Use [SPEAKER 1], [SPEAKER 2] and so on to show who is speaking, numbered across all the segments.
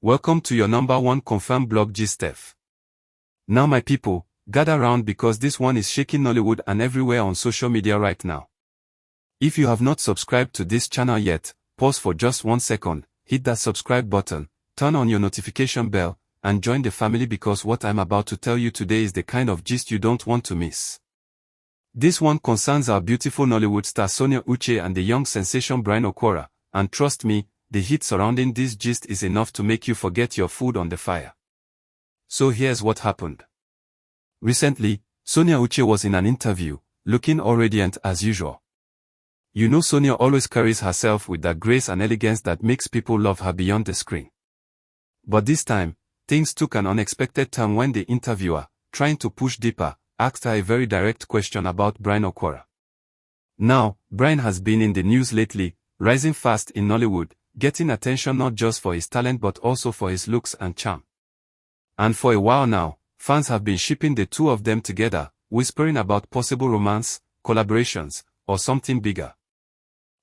[SPEAKER 1] Welcome to your #1 confirmed blog gist. Now my people, gather round because this one is shaking Nollywood and everywhere on social media right now. If you have not subscribed to this channel yet, pause for just 1 second, hit that subscribe button, turn on your notification bell, and join the family because what I'm about to tell you today is the kind of gist you don't want to miss. This one concerns our beautiful Nollywood star Sonia Uche and the young sensation Bryne, and trust me, the heat surrounding this gist is enough to make you forget your food on the fire. So here's what happened. Recently, Sonia Uche was in an interview, looking all radiant as usual. You know Sonia always carries herself with that grace and elegance that makes people love her beyond the screen. But this time, things took an unexpected turn when the interviewer, trying to push deeper, asked her a very direct question about Bryne. Now, Bryne has been in the news lately, rising fast in Nollywood, getting attention not just for his talent but also for his looks and charm. And for a while now, fans have been shipping the two of them together, whispering about possible romance, collaborations, or something bigger.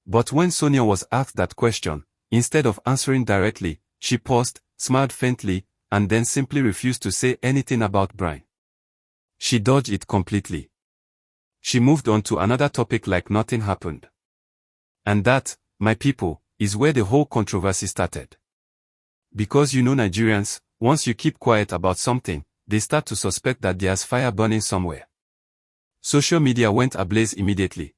[SPEAKER 1] But when Sonia was asked that question, instead of answering directly, she paused, smiled faintly, and then simply refused to say anything about Bryne. She dodged it completely. She moved on to another topic like nothing happened. And that, my people, is where the whole controversy started. Because you know Nigerians, once you keep quiet about something, they start to suspect that there's fire burning somewhere. Social media went ablaze immediately.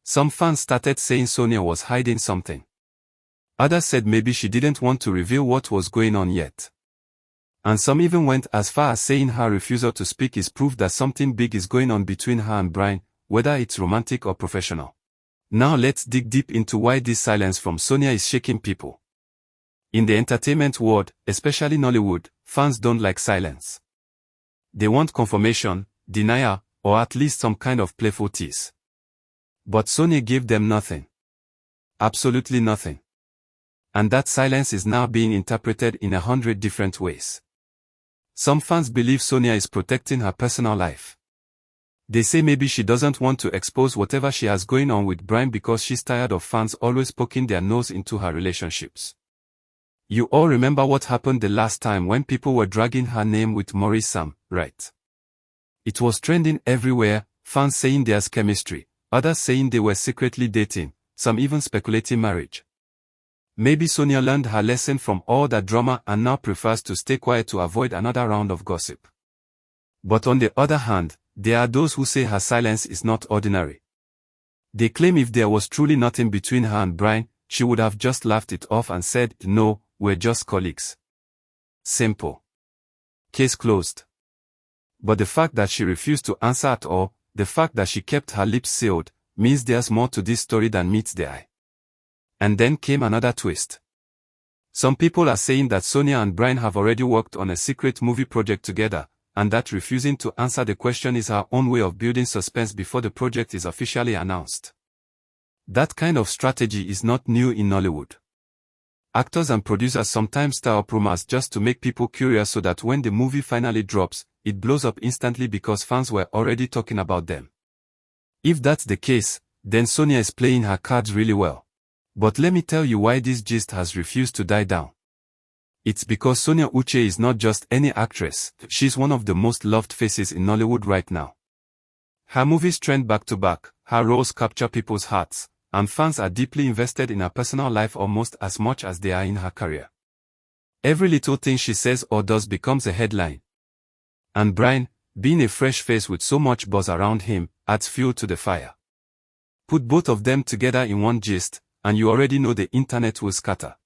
[SPEAKER 1] Some fans started saying Sonia was hiding something. Others said maybe she didn't want to reveal what was going on yet. And some even went as far as saying her refusal to speak is proof that something big is going on between her and Bryne, whether it's romantic or professional. Now let's dig deep into why this silence from Sonia is shaking people. In the entertainment world, especially Nollywood, fans don't like silence. They want confirmation, denial, or at least some kind of playful tease. But Sonia gave them nothing. Absolutely nothing. And that silence is now being interpreted in 100 different ways. Some fans believe Sonia is protecting her personal life. They say maybe she doesn't want to expose whatever she has going on with Bryne because she's tired of fans always poking their nose into her relationships. You all remember what happened the last time when people were dragging her name with Maurice Sam, right? It was trending everywhere, fans saying there's chemistry, others saying they were secretly dating, some even speculating marriage. Maybe Sonia learned her lesson from all that drama and now prefers to stay quiet to avoid another round of gossip. But on the other hand, there are those who say her silence is not ordinary. They claim if there was truly nothing between her and Bryne, she would have just laughed it off and said, "No, we're just colleagues." Simple. Case closed. But the fact that she refused to answer at all, the fact that she kept her lips sealed, means there's more to this story than meets the eye. And then came another twist. Some people are saying that Sonia and Bryne have already worked on a secret movie project together, and that refusing to answer the question is her own way of building suspense before the project is officially announced. That kind of strategy is not new in Nollywood. Actors and producers sometimes stir up rumors just to make people curious so that when the movie finally drops, it blows up instantly because fans were already talking about them. If that's the case, then Sonia is playing her cards really well. But let me tell you why this gist has refused to die down. It's because Sonia Uche is not just any actress, she's one of the most loved faces in Nollywood right now. Her movies trend back to back, her roles capture people's hearts, and fans are deeply invested in her personal life almost as much as they are in her career. Every little thing she says or does becomes a headline. And Bryne, being a fresh face with so much buzz around him, adds fuel to the fire. Put both of them together in one gist, and you already know the internet will scatter.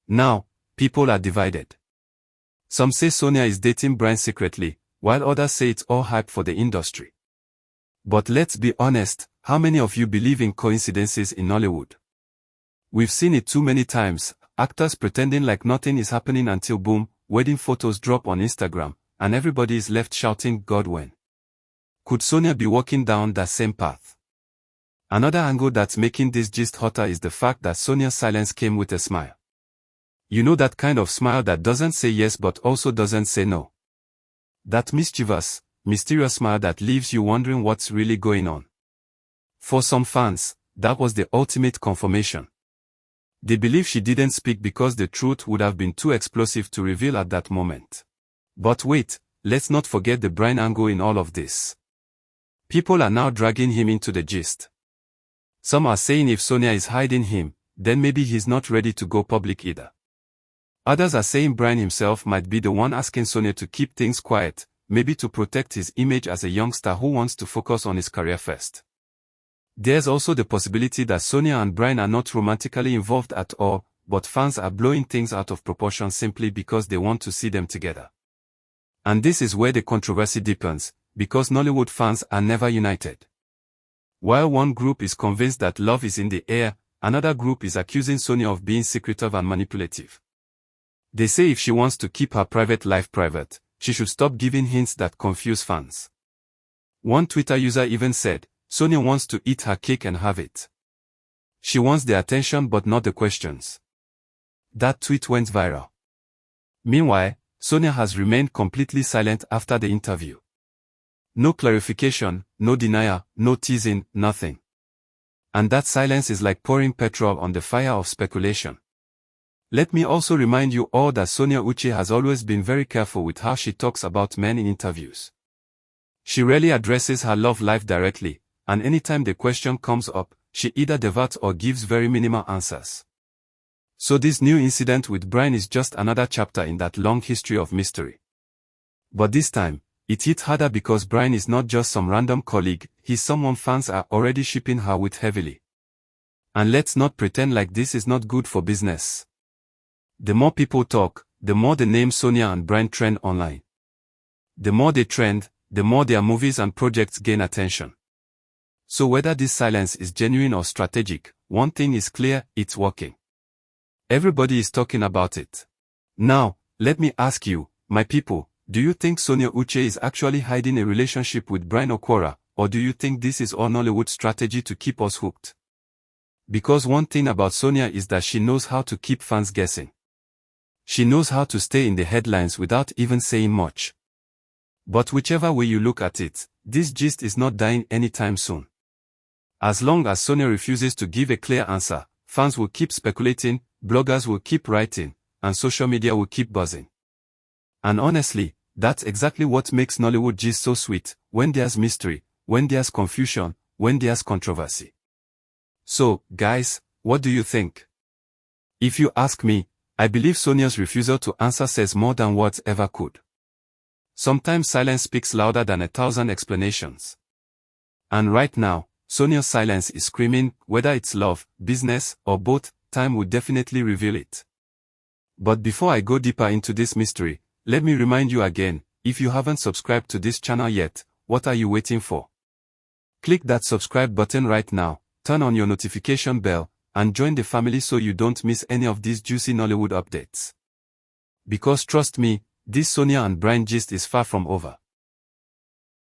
[SPEAKER 1] Now, people are divided. Some say Sonia is dating Bryne secretly, while others say it's all hype for the industry. But let's be honest, how many of you believe in coincidences in Nollywood? We've seen it too many times, actors pretending like nothing is happening until boom, wedding photos drop on Instagram, and everybody is left shouting God when. Could Sonia be walking down that same path? Another angle that's making this gist hotter is the fact that Sonia's silence came with a smile. You know that kind of smile that doesn't say yes but also doesn't say no. That mischievous, mysterious smile that leaves you wondering what's really going on. For some fans, that was the ultimate confirmation. They believe she didn't speak because the truth would have been too explosive to reveal at that moment. But wait, let's not forget the Bryne angle in all of this. People are now dragging him into the gist. Some are saying if Sonia is hiding him, then maybe he's not ready to go public either. Others are saying Bryne himself might be the one asking Sonia to keep things quiet, maybe to protect his image as a youngster who wants to focus on his career first. There's also the possibility that Sonia and Bryne are not romantically involved at all, but fans are blowing things out of proportion simply because they want to see them together. And this is where the controversy deepens, because Nollywood fans are never united. While one group is convinced that love is in the air, another group is accusing Sonia of being secretive and manipulative. They say if she wants to keep her private life private, she should stop giving hints that confuse fans. One Twitter user even said, Sonia wants to eat her cake and have it. She wants the attention but not the questions. That tweet went viral. Meanwhile, Sonia has remained completely silent after the interview. No clarification, no denial, no teasing, nothing. And that silence is like pouring petrol on the fire of speculation. Let me also remind you all that Sonia Uche has always been very careful with how she talks about men in interviews. She rarely addresses her love life directly, and anytime the question comes up, she either diverts or gives very minimal answers. So this new incident with Bryne is just another chapter in that long history of mystery. But this time, it hit harder because Bryne is not just some random colleague, he's someone fans are already shipping her with heavily. And let's not pretend like this is not good for business. The more people talk, the more the name Sonia and Bryne trend online. The more they trend, the more their movies and projects gain attention. So whether this silence is genuine or strategic, one thing is clear, it's working. Everybody is talking about it. Now, let me ask you, my people, do you think Sonia Uche is actually hiding a relationship with Bryne Okwara, or do you think this is all Nollywood strategy to keep us hooked? Because one thing about Sonia is that she knows how to keep fans guessing. She knows how to stay in the headlines without even saying much. But whichever way you look at it, this gist is not dying anytime soon. As long as Sonia refuses to give a clear answer, fans will keep speculating, bloggers will keep writing, and social media will keep buzzing. And honestly, that's exactly what makes Nollywood gist so sweet, when there's mystery, when there's confusion, when there's controversy. So, guys, what do you think? If you ask me, I believe Sonia's refusal to answer says more than words ever could. Sometimes silence speaks louder than 1,000 explanations. And right now, Sonia's silence is screaming, whether it's love, business, or both, time will definitely reveal it. But before I go deeper into this mystery, let me remind you again, if you haven't subscribed to this channel yet, what are you waiting for? Click that subscribe button right now, turn on your notification bell, and join the family so you don't miss any of these juicy Nollywood updates. Because trust me, this Sonia and Bryne gist is far from over.